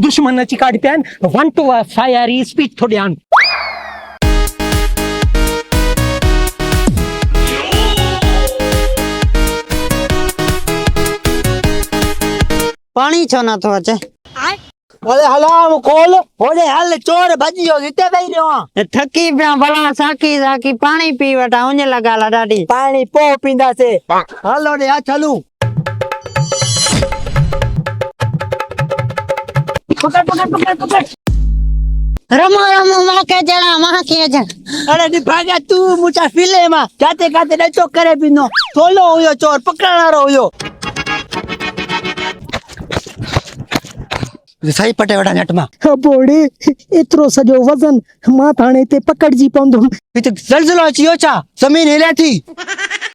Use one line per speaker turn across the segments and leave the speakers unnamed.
दुश्मनाची काढत्यान 1 to 5 speed थोड्यान
पानी छो ना तो अचे
ओले हलाम खोल ओले हल चोर भजियो हिते वेई रहो
थकी पिया भला साकी साकी पानी पी वटा उन लगा ला डाडी
पानी पो पींदा से हलो ने आ चलू पकड़ पकड़ पकड़ पकड़
रमो रमो मां के जड़ा मां के जा
अरे नी भागा तू मुचा फिले मा जाते जाते डचो करे पिनो तोलो होयो चोर पकड़नारो होयो सही पटे वडा नट मा बोड़ी इतरो सजो वजन मां थाने ते पकड़ जी पौंदो इत जलजलो अचियो छा जमीन हिले थी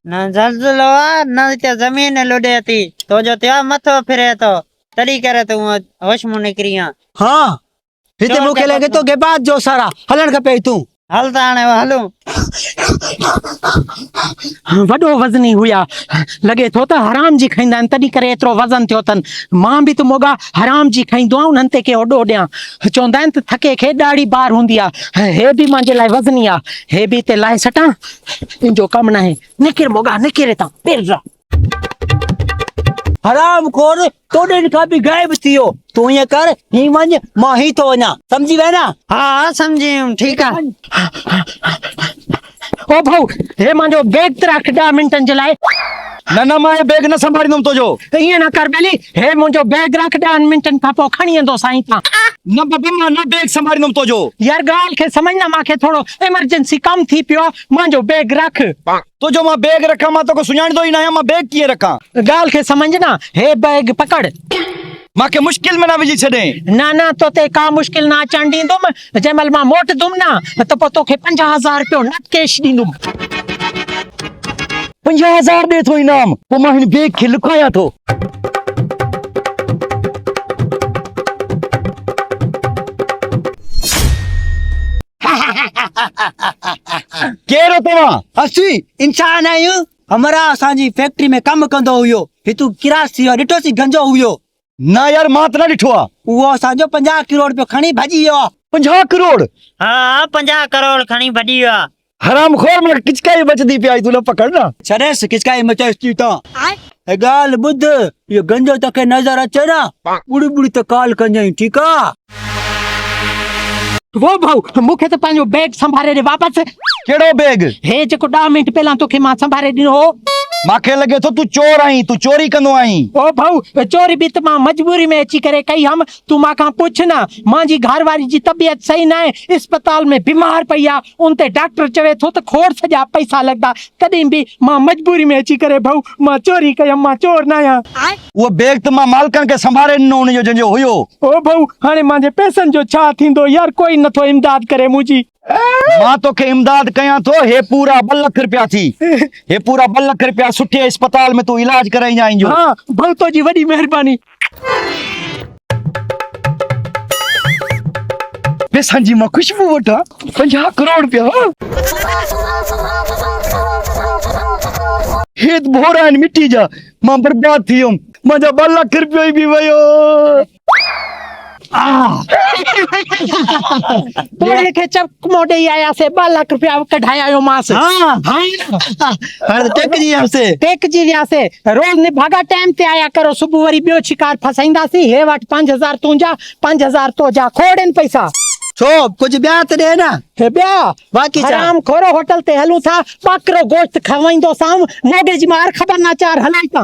ना जलजलो ना ते जमीन लोडे थी तो जो त्या मथो फिरे तो तड़ी करे तू होश मु निकरिया
हां हिते मुके लगे तो के बाद जो सारा हलण खपे तू
हलता आने हलू
वडो वजनी हुया लगे तो त हराम जी खाइंदा तडी करे एतरो वजन थियो तन मां भी तो मोगा हराम जी खाइंदो उन्हन ते के ओडो ड्या चोंदा त थके खे डाड़ी बार हुंदिया हे भी मांजे लाए वजनी आ हे भी ते लाए सटा इनजो कम ना है निकिर मोगा निकिर ता पेर हराम खोर तोड़े का भी गायब थियो तू ये कर ही वंज मां ही तो वना समझी वे ना
हां समझी ठीक है
ओ भाऊ हे मांजो बैग रख 10 मिनटन जलाए
ना ना मैं बैग न संभालींदुम तो जो
ये ना कर बेली हे मुंजो बैग रख 10 मिनटन का पो खणी अंदो साईं ता
न बाबा न बैग संभालींदुम तो जो
यार गाल के समझना माके थोड़ो इमरजेंसी कम थी पियो मांजो बैग रख
तो जो मैं बैग रखा मैं तो को सुनाण दो ही ना मैं बैग किए रखा
गाल के समझना हे बैग पकड़
मां के मुश्किल में ना विजी छडे
ना ना तो ते का मुश्किल ना अचण दींदुम जमल मां मोट दुम ना तो पतो के 50,000 रुपयो नट कैश दींदुम
50,000 दे थो इनाम तो मैं इन बैग के लुकाया तो केरो तवा
असी इंसान आयो हमारा असांजी फैक्ट्री में काम कंदो हुयो हितु किरास थियो डिटो सी गंजो हुयो
ना यार मां त ना डिठो
वो असांजो 50 करोड़ रुपयो खणी भजी वियो
50 करोड़
हां 50 करोड़ खणी भडी वियो
हराम खोर में किचकाई बचदी पिया तू न पकड़ना
छरेस किचकाई मचाई ता ए गाल बुध यो गंजो तके नजर अचे ना बुड़ी बुड़ी तो काल कंजई ठीक आ वो भाऊ मुखे तो पांजो बैग संभारे रे वापस
केड़ो बैग
हे जको 10 मिनट पहला तोखे मां संभारे दिनो हो
माखे लगे तो तू चोर आई तू चोरी कंदो आई
ओ भाऊ चोरी भी तो मां मजबूरी में अची करे कई हम तू मां का पूछ ना मां जी घरवारी जी तबीयत सही ना है अस्पताल में बीमार पईया उनते डॉक्टर चवे तो खोड़ सजा पैसा लगदा तदी भी मां मजबूरी में अची करे भाऊ मां चोरी कयम मां चोर ना या
वो बैग तो मां मालकन के संभारे न उन जो जंजो हुयो
ओ भाऊ हाने मांजे पैसन जो छा थींदो यार कोई नथो इमदाद करे मुजी
मां तो के इमदाद कया तो हे पूरा 2 लाख रुपया थी हे पूरा 2 लाख रुपया सुठे अस्पताल में तू इलाज कराई जाई जो
हां भाऊ तो जी बड़ी मेहरबानी
पैसा जी मां खुशबू वठा 50 करोड़ रुपया हेत भोरान मिट्टी जा मां बर्बाद थियम मजा 2 लाख रुपया भी वयो
तोड़े के चक मोड़े आया से 2 लाख रुपया कढ़ाया यो मास
हां हां टेक जी यहाँ से
रोज ने भागा टाइम ते आया करो सुबह वरी बियो शिकार फसाइंदा सी हे वट 5000 तुंजा 5000 तो जा खोड़न पैसा छो कुछ ब्याह ते दे ना हे ब्याह बाकी हराम खोरो होटल ते हलू था बकरो गोश्त खवाइंदो साम मोगे जी मार खबर ना चार हलाई ता